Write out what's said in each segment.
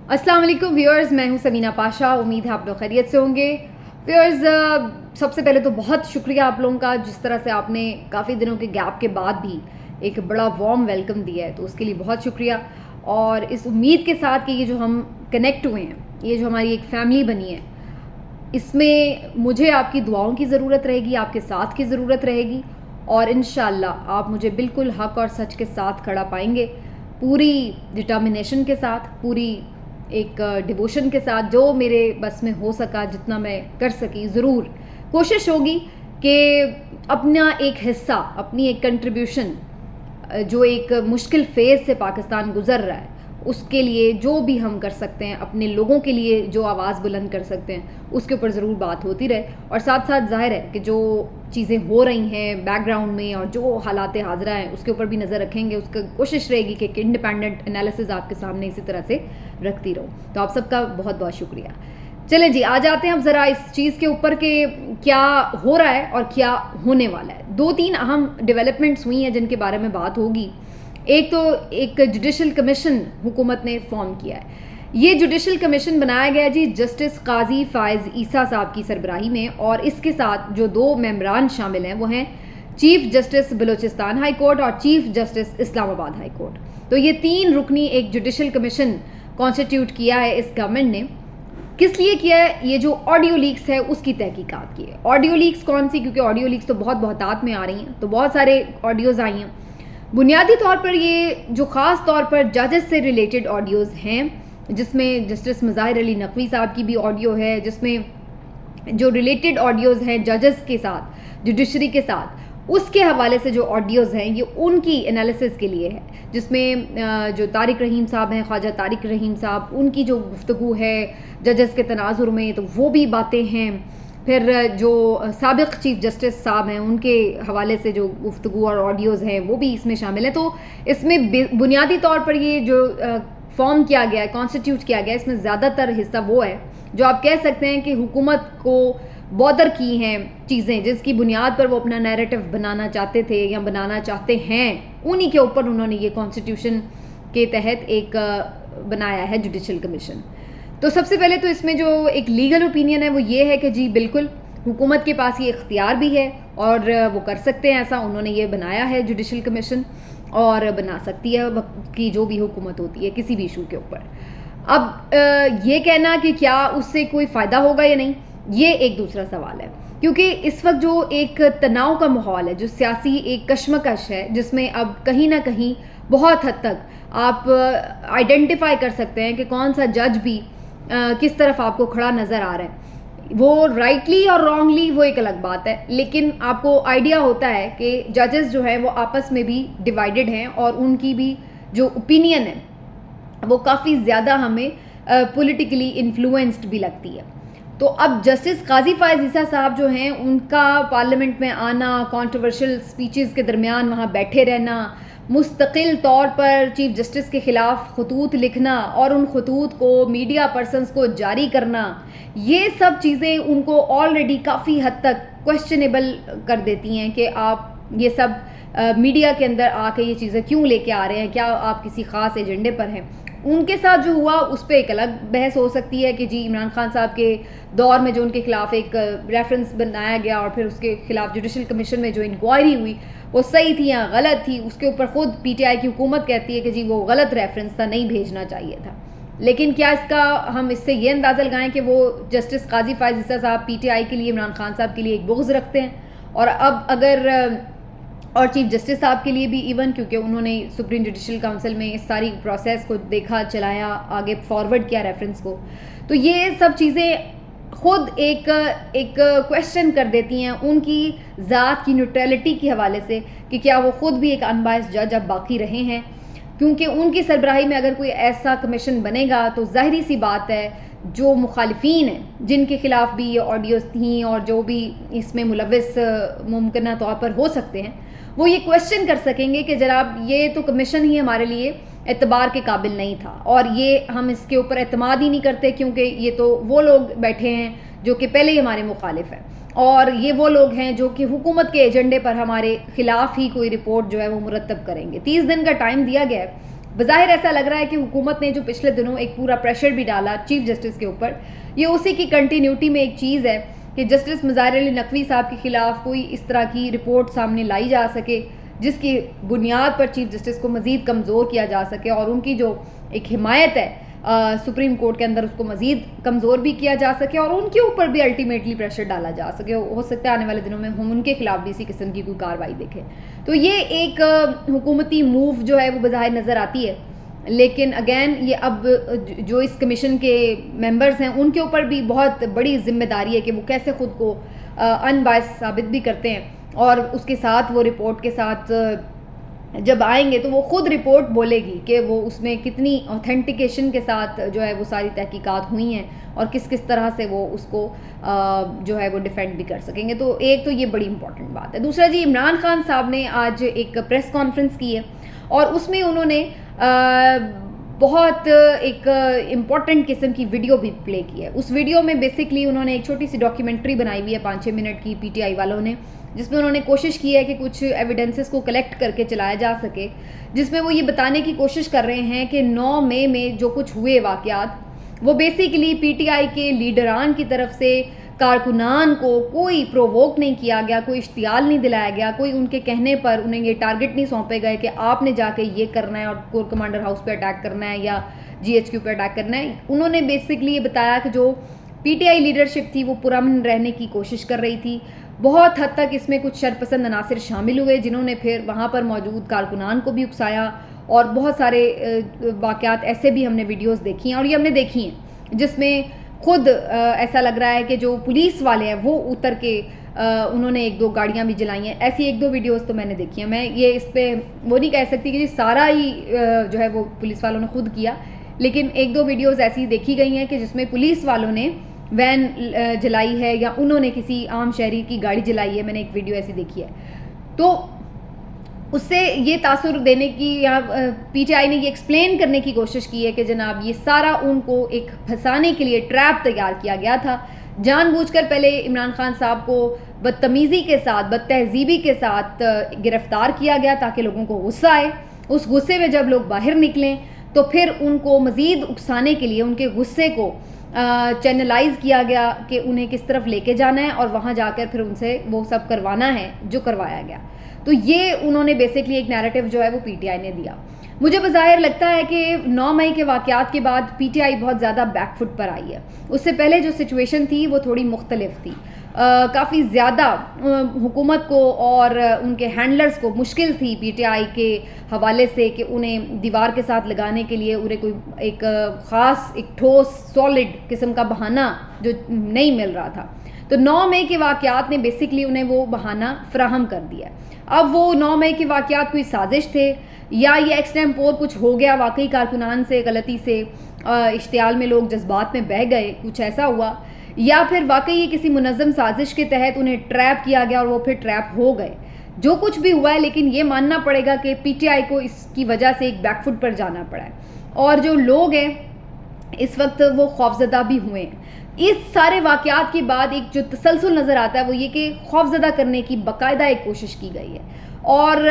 السلام علیکم ویورز، میں ہوں سمینہ پاشا. امید ہے آپ لوگ خیریت سے ہوں گے. ویورز، سب سے پہلے تو بہت شکریہ آپ لوگوں کا، جس طرح سے آپ نے کافی دنوں کے گیپ کے بعد بھی ایک بڑا وارم ویلکم دیا ہے، تو اس کے لیے بہت شکریہ. اور اس امید کے ساتھ کہ یہ جو ہم کنیکٹ ہوئے ہیں، یہ جو ہماری ایک فیملی بنی ہے، اس میں مجھے آپ کی دعاؤں کی ضرورت رہے گی، آپ کے ساتھ کی ضرورت رہے گی، اور انشاءاللہ آپ مجھے بالکل حق اور سچ کے ساتھ کھڑا پائیں گے، پوری ڈٹرمنیشن کے ساتھ، پوری ایک ڈیووشن کے ساتھ. جو میرے بس میں ہو سکا، جتنا میں کر سکی، ضرور کوشش ہوگی کہ اپنا ایک حصہ، اپنی ایک کنٹریبیوشن، جو ایک مشکل فیز سے پاکستان گزر رہا ہے، اس کے لیے جو بھی ہم کر سکتے ہیں، اپنے لوگوں کے لیے جو آواز بلند کر سکتے ہیں، اس کے اوپر ضرور بات ہوتی رہے. اور ساتھ ساتھ ظاہر ہے کہ جو چیزیں ہو رہی ہیں بیک گراؤنڈ میں اور جو حالات حاضرہ ہیں، اس کے اوپر بھی نظر رکھیں گے. اس کی کوشش رہے گی کہ ایک انڈیپینڈنٹ انالیسز آپ کے سامنے اسی طرح سے رکھتی رہوں. تو آپ سب کا بہت بہت شکریہ. چلیں جی، آ جاتے ہیں اب ذرا اس چیز کے اوپر کہ کیا ہو رہا ہے اور کیا ہونے والا ہے. 2-3 اہم ڈیولپمنٹس ہوئی ہیں جن کے بارے میں بات ہوگی. ایک تو ایک جوڈیشل کمیشن حکومت نے فارم کیا ہے. یہ جوڈیشل کمیشن بنایا گیا جی جسٹس قاضی فائز عیسیٰ صاحب کی سربراہی میں، اور اس کے ساتھ جو 2 ممبران شامل ہیں وہ ہیں chief justice Balochistan high court اور چیف جسٹس اسلام آباد ہائی کورٹ. تو یہ 3 رکنی ایک جوڈیشل کمیشن کانسٹیٹیوٹ کیا ہے اس گورنمنٹ نے. کس لیے کیا ہے؟ یہ جو آڈیو لیکس ہے اس کی تحقیقات کی ہے. آڈیو لیکس کون سی؟ کیونکہ آڈیو لیکس تو بہت بہتات میں آ رہی ہیں، تو بہت سارے آڈیوز آئی ہیں. بنیادی طور پر یہ جو خاص طور پر ججز سے ریلیٹڈ آڈیوز ہیں، جس میں جسٹس مظاہر علی نقوی صاحب کی بھی آڈیو ہے، جس میں جو ریلیٹڈ آڈیوز ہیں ججز کے ساتھ، جوڈیشری کے ساتھ، اس کے حوالے سے جو آڈیوز ہیں یہ ان کی انالیسس کے لیے ہے. جس میں جو طارق رحیم صاحب ہیں، خواجہ طارق رحیم صاحب، ان کی جو گفتگو ہے ججز کے تناظر میں، تو وہ بھی باتیں ہیں. پھر جو سابق چیف جسٹس صاحب ہیں ان کے حوالے سے جو گفتگو اور آڈیوز ہیں وہ بھی اس میں شامل ہیں. تو اس میں بنیادی طور پر یہ جو فارم کیا گیا ہے، کانسٹیٹیوٹ کیا گیا ہے، اس میں زیادہ تر حصہ وہ ہے جو آپ کہہ سکتے ہیں کہ حکومت کو بودر کی ہیں چیزیں، جس کی بنیاد پر وہ اپنا نیریٹو بنانا چاہتے تھے یا بنانا چاہتے ہیں، انہی کے اوپر انہوں نے یہ کانسٹیٹیوشن کے تحت ایک بنایا ہے جوڈیشل کمیشن. تو سب سے پہلے تو اس میں جو ایک لیگل اوپینین ہے وہ یہ ہے کہ جی بالکل حکومت کے پاس یہ اختیار بھی ہے اور وہ کر سکتے ہیں ایسا. انہوں نے یہ بنایا ہے جوڈیشل کمیشن، اور بنا سکتی ہے وقت کی جو بھی حکومت ہوتی ہے کسی بھی ایشو کے اوپر. اب یہ کہنا کہ کیا اس سے کوئی فائدہ ہوگا یا نہیں، یہ ایک دوسرا سوال ہے. کیونکہ اس وقت جو ایک تناؤ کا ماحول ہے، جو سیاسی ایک کشمکش ہے، جس میں اب کہیں نہ کہیں بہت حد تک آپ آئیڈینٹیفائی کر سکتے ہیں کہ کون سا جج بھی کس طرف آپ کو کھڑا نظر آ رہا ہے. وہ رائٹلی اور رانگلی وہ ایک الگ بات ہے، لیکن آپ کو آئیڈیا ہوتا ہے کہ ججز جو ہیں وہ آپس میں بھی ڈیوائیڈڈ ہیں، اور ان کی بھی جو اوپینین ہے وہ کافی زیادہ ہمیں پولیٹیکلی انفلوئنسڈ بھی لگتی ہے. تو اب جسٹس قاضی فائز عیسیٰ صاحب جو ہیں، ان کا پارلیمنٹ میں آنا، کانٹروورشل سپیچز کے درمیان وہاں بیٹھے رہنا، مستقل طور پر چیف جسٹس کے خلاف خطوط لکھنا اور ان خطوط کو میڈیا پرسنز کو جاری کرنا، یہ سب چیزیں ان کو آلریڈی کافی حد تک کویسچنیبل کر دیتی ہیں کہ آپ یہ سب میڈیا کے اندر آ کے یہ چیزیں کیوں لے کے آ رہے ہیں، کیا آپ کسی خاص ایجنڈے پر ہیں. ان کے ساتھ جو ہوا اس پہ ایک الگ بحث ہو سکتی ہے کہ جی عمران خان صاحب کے دور میں جو ان کے خلاف ایک ریفرنس بنایا گیا اور پھر اس کے خلاف جوڈیشل کمیشن میں جو انکوائری ہوئی وہ صحیح تھی یا غلط تھی، اس کے اوپر خود پی ٹی آئی کی حکومت کہتی ہے کہ جی وہ غلط ریفرنس تھا، نہیں بھیجنا چاہیے تھا. لیکن کیا اس کا ہم اس سے یہ اندازہ لگائیں کہ وہ جسٹس قاضی فائز عیسیٰ صاحب پی ٹی آئی کے لیے، عمران خان صاحب کے لیے ایک بغض رکھتے ہیں؟ اور اب اگر اور چیف جسٹس صاحب کے لیے بھی ایون، کیونکہ انہوں نے سپریم جوڈیشل کونسل میں اس ساری پروسیس کو دیکھا، چلایا، آگے فارورڈ کیا ریفرنس کو، تو یہ سب چیزیں خود ایک کویسچن کر دیتی ہیں ان کی ذات کی نیوٹرلٹی کے حوالے سے کہ کیا وہ خود بھی ایک انبائس جج اب باقی رہے ہیں. کیونکہ ان کی سربراہی میں اگر کوئی ایسا کمیشن بنے گا تو ظاہری سی بات ہے جو مخالفین ہیں، جن کے خلاف بھی یہ آڈیوز تھیں اور جو بھی اس میں ملوث ممکنہ طور پر ہو سکتے ہیں، وہ یہ کویسچن کر سکیں گے کہ جناب یہ تو کمیشن ہی ہمارے لیے اعتبار کے قابل نہیں تھا، اور یہ ہم اس کے اوپر اعتماد ہی نہیں کرتے، کیونکہ یہ تو وہ لوگ بیٹھے ہیں جو کہ پہلے ہی ہمارے مخالف ہیں، اور یہ وہ لوگ ہیں جو کہ حکومت کے ایجنڈے پر ہمارے خلاف ہی کوئی رپورٹ جو ہے وہ مرتب کریں گے. 30 دن کا ٹائم دیا گیا ہے بظاہر ایسا لگ رہا ہے کہ حکومت نے جو پچھلے دنوں ایک پورا پریشر بھی ڈالا چیف جسٹس کے اوپر، یہ اسی کی کنٹینیوٹی میں ایک چیز ہے کہ جسٹس مظاہر علی نقوی صاحب کے خلاف کوئی اس طرح کی رپورٹ سامنے لائی جا سکے جس کی بنیاد پر چیف جسٹس کو مزید کمزور کیا جا سکے، اور ان کی جو ایک حمایت ہے سپریم کورٹ کے اندر اس کو مزید کمزور بھی کیا جا سکے، اور ان کے اوپر بھی الٹیمیٹلی پریشر ڈالا جا سکے. ہو سکتا ہے آنے والے دنوں میں ہم ان کے خلاف بھی اسی قسم کی کوئی کارروائی دیکھیں. تو یہ ایک حکومتی موو جو ہے وہ بظاہر نظر آتی ہے، لیکن اگین یہ اب جو اس کمیشن کے ممبرز ہیں ان کے اوپر بھی بہت بڑی ذمہ داری ہے کہ وہ کیسے خود کو ان بائس ثابت بھی کرتے ہیں، اور اس کے ساتھ وہ رپورٹ کے ساتھ جب آئیں گے تو وہ خود رپورٹ بولے گی کہ وہ اس میں کتنی اوتھینٹیکیشن کے ساتھ جو ہے وہ ساری تحقیقات ہوئی ہیں اور کس کس طرح سے وہ اس کو جو ہے وہ ڈیفینڈ بھی کر سکیں گے. تو ایک تو یہ بڑی امپورٹنٹ بات ہے. دوسرا جی، عمران خان صاحب نے آج ایک پریس کانفرنس کی ہے اور اس میں انہوں نے بہت ایک امپورٹنٹ قسم کی ویڈیو بھی پلے کی ہے. اس ویڈیو میں بیسکلی انہوں نے ایک چھوٹی سی ڈاکیومنٹری بنائی ہوئی ہے 5-6 منٹ کی پی ٹی آئی والوں نے، جس میں انہوں نے کوشش کی ہے کہ کچھ ایویڈنسز کو کلیکٹ کر کے چلایا جا سکے، جس میں وہ یہ بتانے کی کوشش کر رہے ہیں کہ 9 مئی میں جو کچھ ہوئے واقعات وہ بیسکلی پی ٹی آئی کے لیڈران کی طرف سے کارکنان کو کوئی پروووک نہیں کیا گیا، کوئی اشتعال نہیں دلایا گیا، کوئی ان کے کہنے پر انہیں یہ ٹارگٹ نہیں سونپے گئے کہ آپ نے جا کے یہ کرنا ہے اور کور کمانڈر ہاؤس پہ اٹیک کرنا ہے یا جی ایچ کیو پہ اٹیک کرنا ہے. انہوں نے بیسکلی یہ بتایا کہ جو پی ٹی آئی لیڈرشپ تھی وہ پرامن رہنے کی کوشش کر رہی تھی. بہت حد تک اس میں کچھ شرپسند عناصر شامل ہوئے جنہوں نے پھر وہاں پر موجود کارکنان کو بھی اکسایا، اور بہت سارے واقعات ایسے بھی ہم نے ویڈیوز دیکھی ہیں اور یہ ہم نے دیکھی ہیں جس میں خود ایسا لگ رہا ہے کہ جو پولیس والے ہیں وہ اتر کے انہوں نے 1-2 گاڑیاں بھی جلائی ہیں. ایسی 1-2 ویڈیوز تو میں نے دیکھی ہیں. میں یہ اس پہ وہ نہیں کہہ سکتی کہ جی سارا ہی جو ہے وہ پولیس والوں نے خود کیا، لیکن 1-2 ویڈیوز ایسی دیکھی گئی ہیں کہ جس میں پولیس والوں نے وین جلائی ہے یا انہوں نے کسی عام شہری کی گاڑی جلائی ہے. میں نے ایک ویڈیو ایسی دیکھی ہے. تو اس سے یہ تاثر دینے کی یا پی ٹی آئی نے یہ ایکسپلین کرنے کی کوشش کی ہے کہ جناب یہ سارا ان کو ایک پھنسانے کے لیے ٹریپ تیار کیا گیا تھا. جان بوجھ کر پہلے عمران خان صاحب کو بدتمیزی کے ساتھ، بد تہذیبی کے ساتھ گرفتار کیا گیا تاکہ لوگوں کو غصہ آئے. اس غصے میں جب لوگ باہر نکلیں تو پھر ان کو مزید اکسانے کے لیے ان کے غصے کو چینلائز کیا گیا کہ انہیں کس طرف لے کے جانا ہے اور وہاں جا کر پھر ان سے وہ سب کروانا ہے جو کروایا گیا. تو یہ انہوں نے بیسکلی ایک نیریٹو جو ہے وہ پی ٹی آئی نے دیا. مجھے بظاہر لگتا ہے کہ 9 مئی کے واقعات کے بعد پی ٹی آئی بہت زیادہ بیک فٹ پر آئی ہے. اس سے پہلے جو سچویشن تھی وہ تھوڑی مختلف تھی. کافی زیادہ حکومت کو اور ان کے ہینڈلرز کو مشکل تھی پی ٹی آئی کے حوالے سے کہ انہیں دیوار کے ساتھ لگانے کے لیے انہیں کوئی ایک خاص ایک ٹھوس سالڈ قسم کا بہانہ جو نہیں مل رہا تھا. تو 9 مئی کے واقعات نے بیسکلی انہیں وہ بہانہ فراہم کر دیا. اب وہ 9 مئی کے واقعات کوئی سازش تھے یا یہ ایکسٹیمپور کچھ ہو گیا واقعی کارکنان سے غلطی سے اشتعال میں لوگ جذبات میں بہہ گئے، کچھ ایسا ہوا، یا پھر واقعی یہ کسی منظم سازش کے تحت انہیں ٹریپ کیا گیا اور وہ پھر ٹریپ ہو گئے. جو کچھ بھی ہوا ہے، لیکن یہ ماننا پڑے گا کہ پی ٹی آئی کو اس کی وجہ سے ایک بیک فٹ پر جانا پڑا ہے اور جو لوگ ہیں اس وقت وہ خوفزدہ بھی ہوئے ہیں. اس سارے واقعات کے بعد ایک جو تسلسل نظر آتا ہے وہ یہ کہ خوفزدہ کرنے کی باقاعدہ ایک کوشش کی گئی ہے اور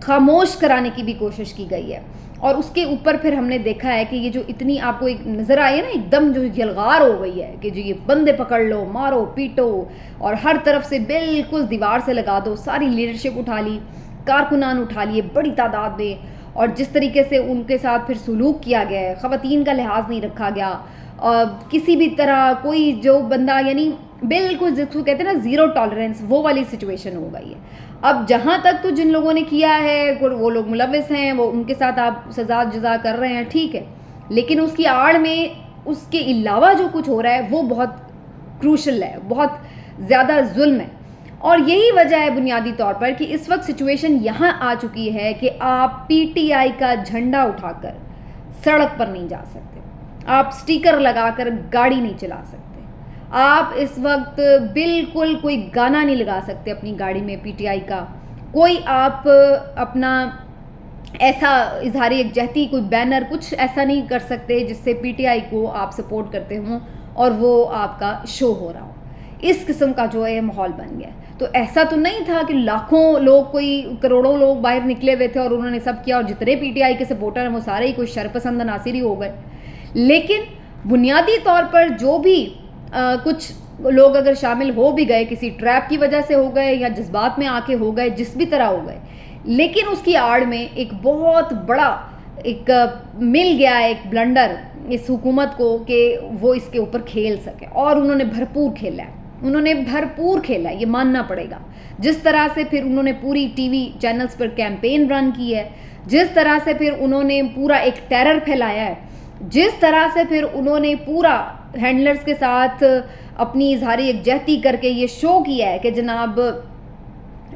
خاموش کرانے کی بھی کوشش کی گئی ہے. اور اس کے اوپر پھر ہم نے دیکھا ہے کہ یہ جو اتنی آپ کو ایک نظر آئی ہے نا، ایک دم جو یلغار ہو گئی ہے کہ جو یہ بندے پکڑ لو، مارو پیٹو اور ہر طرف سے بالکل دیوار سے لگا دو. ساری لیڈرشپ اٹھا لی، کارکنان اٹھا لیے بڑی تعداد میں، اور جس طریقے سے ان کے ساتھ پھر سلوک کیا گیا ہے، خواتین کا لحاظ نہیں رکھا گیا، کسی بھی طرح کوئی جو بندہ یعنی بالکل جس کو کہتے ہیں نا زیرو ٹالرنس، وہ والی سچویشن ہو گئی ہے. اب جہاں تک تو جن لوگوں نے کیا ہے وہ لوگ ملوث ہیں، وہ ان کے ساتھ آپ سزا جزا کر رہے ہیں، ٹھیک ہے، لیکن اس کی آڑ میں اس کے علاوہ جو کچھ ہو رہا ہے وہ بہت کروشل ہے، بہت زیادہ ظلم ہے. اور یہی وجہ ہے بنیادی طور پر کہ اس وقت سچویشن یہاں آ چکی ہے کہ آپ پی ٹی آئی کا جھنڈا اٹھا کر سڑک پر نہیں جا سکتے، آپ سٹیکر لگا کر گاڑی نہیں چلا سکتے، آپ اس وقت بالکل کوئی گانا نہیں لگا سکتے اپنی گاڑی میں پی ٹی آئی کا، کوئی آپ اپنا ایسا اظہار یکجہتی کوئی بینر کچھ ایسا نہیں کر سکتے جس سے پی ٹی آئی کو آپ سپورٹ کرتے ہوں اور وہ آپ کا شو ہو رہا ہو. اس قسم کا جو ہے ماحول بن گیا. تو ایسا تو نہیں تھا کہ لاکھوں لوگ, کوئی کروڑوں لوگ باہر نکلے ہوئے تھے اور انہوں نے سب کیا, اور جتنے پی ٹی آئی کے سپورٹر ہیں وہ سارے ہی کوئی شرپسند عناصر ہی ہو گئے. لیکن بنیادی طور پر جو بھی کچھ لوگ اگر شامل ہو بھی گئے, کسی ٹریپ کی وجہ سے ہو گئے یا جذبات میں آ کے ہو گئے, جس بھی طرح ہو گئے, لیکن اس کی آڑ میں ایک بہت بڑا ایک مل گیا ایک بلنڈر اس حکومت کو کہ وہ اس کے اوپر کھیل سکے, اور انہوں نے بھرپور کھیلا ہے. انہوں نے بھرپور کھیلا ہے, یہ ماننا پڑے گا. جس طرح سے پھر انہوں نے پوری ٹی وی چینلز پر کیمپین رن کی ہے, جس طرح سے پھر انہوں نے پورا ایک ٹیرر پھیلایا ہے, جس طرح سے پھر انہوں نے پورا ہینڈلرز کے ساتھ اپنی اظہار یکجہتی کر کے یہ شو کیا ہے کہ جناب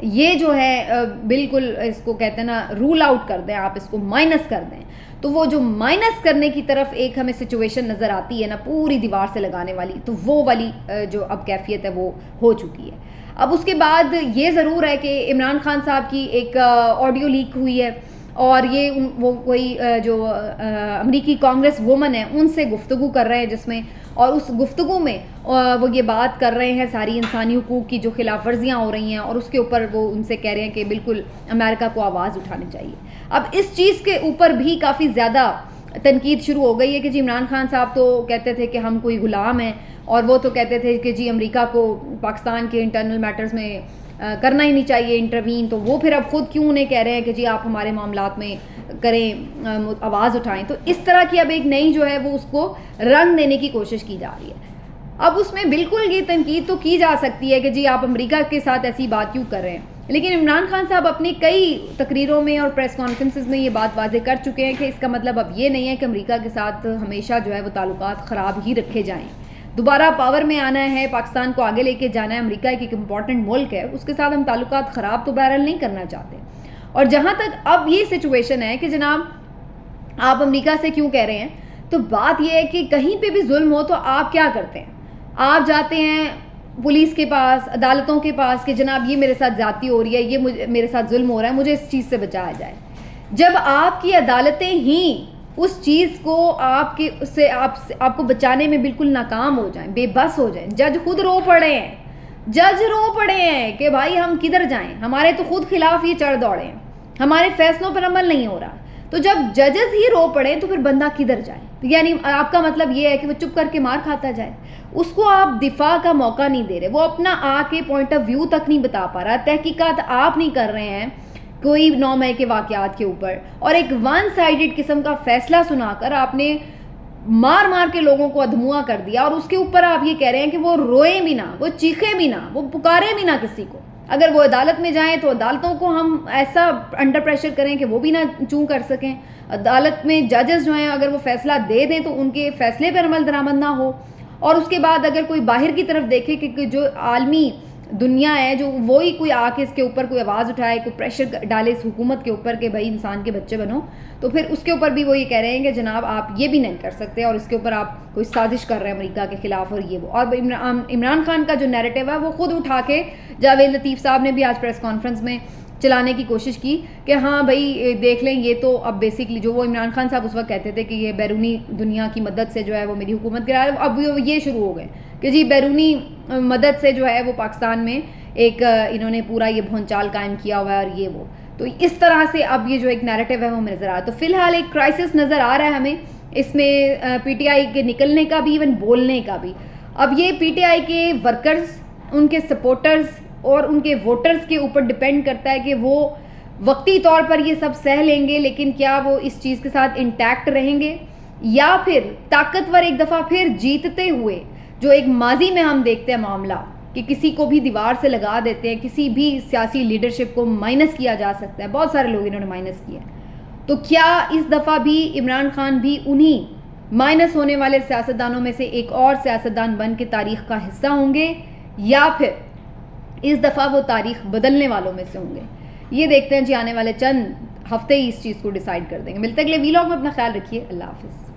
یہ جو ہے بالکل اس کو کہتے ہیں نا رول آؤٹ کر دیں, آپ اس کو مائنس کر دیں. تو وہ جو مائنس کرنے کی طرف ایک ہمیں سچویشن نظر آتی ہے نا پوری دیوار سے لگانے والی, تو وہ والی جو اب کیفیت ہے وہ ہو چکی ہے. اب اس کے بعد یہ ضرور ہے کہ عمران خان صاحب کی ایک آڈیو لیک ہوئی ہے, اور یہ وہ کوئی جو امریکی کانگریس وومن ہے ان سے گفتگو کر رہے ہیں, جس میں اور اس گفتگو میں وہ یہ بات کر رہے ہیں ساری انسانی حقوق کی جو خلاف ورزیاں ہو رہی ہیں, اور اس کے اوپر وہ ان سے کہہ رہے ہیں کہ بالکل امریکہ کو آواز اٹھانی چاہیے. اب اس چیز کے اوپر بھی کافی زیادہ تنقید شروع ہو گئی ہے کہ جی عمران خان صاحب تو کہتے تھے کہ ہم کوئی غلام ہیں, اور وہ تو کہتے تھے کہ جی امریکہ کو پاکستان کے انٹرنل میٹرز میں کرنا ہی نہیں چاہیے انٹروین, تو وہ پھر اب خود کیوں نہیں کہہ رہے ہیں کہ جی آپ ہمارے معاملات میں کریں, آواز اٹھائیں. تو اس طرح کی اب ایک نئی جو ہے وہ اس کو رنگ دینے کی کوشش کی جا رہی ہے. اب اس میں بالکل یہ تنقید تو کی جا سکتی ہے کہ جی آپ امریکہ کے ساتھ ایسی بات کیوں کر رہے ہیں, لیکن عمران خان صاحب اپنی کئی تقریروں میں اور پریس کانفرنسز میں یہ بات واضح کر چکے ہیں کہ اس کا مطلب اب یہ نہیں ہے کہ امریکہ کے ساتھ ہمیشہ جو ہے وہ تعلقات خراب ہی رکھے جائیں. دوبارہ پاور میں آنا ہے, پاکستان کو آگے لے کے جانا ہے, امریکہ ایک امپورٹنٹ ملک ہے, اس کے ساتھ ہم تعلقات خراب تو بہرحال نہیں کرنا چاہتے. اور جہاں تک اب یہ سچویشن ہے کہ جناب آپ امریکہ سے کیوں کہہ رہے ہیں, تو بات یہ ہے کہ کہیں پہ بھی ظلم ہو تو آپ کیا کرتے ہیں, آپ جاتے ہیں پولیس کے پاس, عدالتوں کے پاس کہ جناب یہ میرے ساتھ زیادتی ہو رہی ہے, یہ میرے ساتھ ظلم ہو رہا ہے, مجھے اس چیز سے بچایا جائے. جب آپ کی عدالتیں ہی اس چیز کو آپ کو بچانے میں بالکل ناکام ہو جائیں, بے بس ہو جائیں, جج خود رو پڑے ہیں کہ بھائی ہم کدھر جائیں, ہمارے تو خود خلاف یہ چڑھ دوڑے ہیں, ہمارے فیصلوں پر عمل نہیں ہو رہا, تو جب ججز ہی رو پڑے تو پھر بندہ کدھر جائے. یعنی آپ کا مطلب یہ ہے کہ وہ چپ کر کے مار کھاتا جائے, اس کو آپ دفاع کا موقع نہیں دے رہے, وہ اپنا آ کے پوائنٹ آف ویو تک نہیں بتا پا رہا, تحقیقات آپ نہیں کر رہے ہیں کوئی 9 مئی کے واقعات کے اوپر, اور ایک ون سائیڈڈ قسم کا فیصلہ سنا کر آپ نے مار کے لوگوں کو ادھموا کر دیا, اور اس کے اوپر آپ یہ کہہ رہے ہیں کہ وہ روئیں بھی نہ, وہ چیخیں بھی نہ, وہ پکاریں بھی نہ کسی کو. اگر وہ عدالت میں جائیں تو عدالتوں کو ہم ایسا انڈر پریشر کریں کہ وہ بھی نہ چوں کر سکیں. عدالت میں ججز جو ہیں اگر وہ فیصلہ دے دیں تو ان کے فیصلے پر عمل درآمد نہ ہو, اور اس کے بعد اگر کوئی باہر کی طرف دیکھے کہ جو عالمی دنیا ہے جو وہی کوئی آ کے اس کے اوپر کوئی آواز اٹھائے, کوئی پریشر ڈالے اس حکومت کے اوپر کہ بھائی انسان کے بچے بنو, تو پھر اس کے اوپر بھی وہ یہ کہہ رہے ہیں کہ جناب آپ یہ بھی نہیں کر سکتے, اور اس کے اوپر آپ کوئی سازش کر رہے ہیں امریکہ کے خلاف, اور یہ وہ. اور عمران خان کا جو نیریٹو ہے وہ خود اٹھا کے جاوید لطیف صاحب نے بھی آج پریس کانفرنس میں چلانے کی کوشش کی کہ ہاں بھائی دیکھ لیں, یہ تو اب بیسکلی جو وہ عمران خان صاحب اس وقت کہتے تھے کہ یہ بیرونی دنیا کی مدد سے جو ہے وہ میری حکومت گرا ہے, اب یہ شروع ہو گئے کہ جی بیرونی مدد سے جو ہے وہ پاکستان میں ایک انہوں نے پورا یہ بھونچال قائم کیا ہوا ہے, اور یہ وہ. تو اس طرح سے اب یہ جو ایک نیریٹو ہے وہ ہمیں نظر آ رہا ہے. تو فی الحال ایک کرائسس نظر آ رہا ہے ہمیں اس میں, پی ٹی آئی کے نکلنے کا بھی, ایون بولنے کا بھی. اب یہ پی ٹی آئی کے ورکرز, ان کے سپورٹرز اور ان کے ووٹرز کے اوپر ڈپینڈ کرتا ہے کہ وہ وقتی طور پر یہ سب سہ لیں گے, لیکن کیا وہ اس چیز کے ساتھ انٹیکٹ رہیں گے, یا پھر طاقتور ایک دفعہ پھر جیتتے ہوئے, جو ایک ماضی میں ہم دیکھتے ہیں معاملہ کہ کسی کو بھی دیوار سے لگا دیتے ہیں, کسی بھی سیاسی لیڈرشپ کو مائنس کیا جا سکتا ہے, بہت سارے لوگ انہوں نے مائنس کیا. تو کیا اس دفعہ بھی عمران خان بھی انہی مائنس ہونے والے سیاستدانوں میں سے ایک اور سیاستدان بن کے تاریخ کا حصہ ہوں گے, یا پھر اس دفعہ وہ تاریخ بدلنے والوں میں سے ہوں گے؟ یہ دیکھتے ہیں جی, آنے والے چند ہفتے ہی اس چیز کو ڈیسائیڈ کر دیں گے. ملتے اگلے ویلاگ میں, اپنا خیال رکھیے, اللہ حافظ.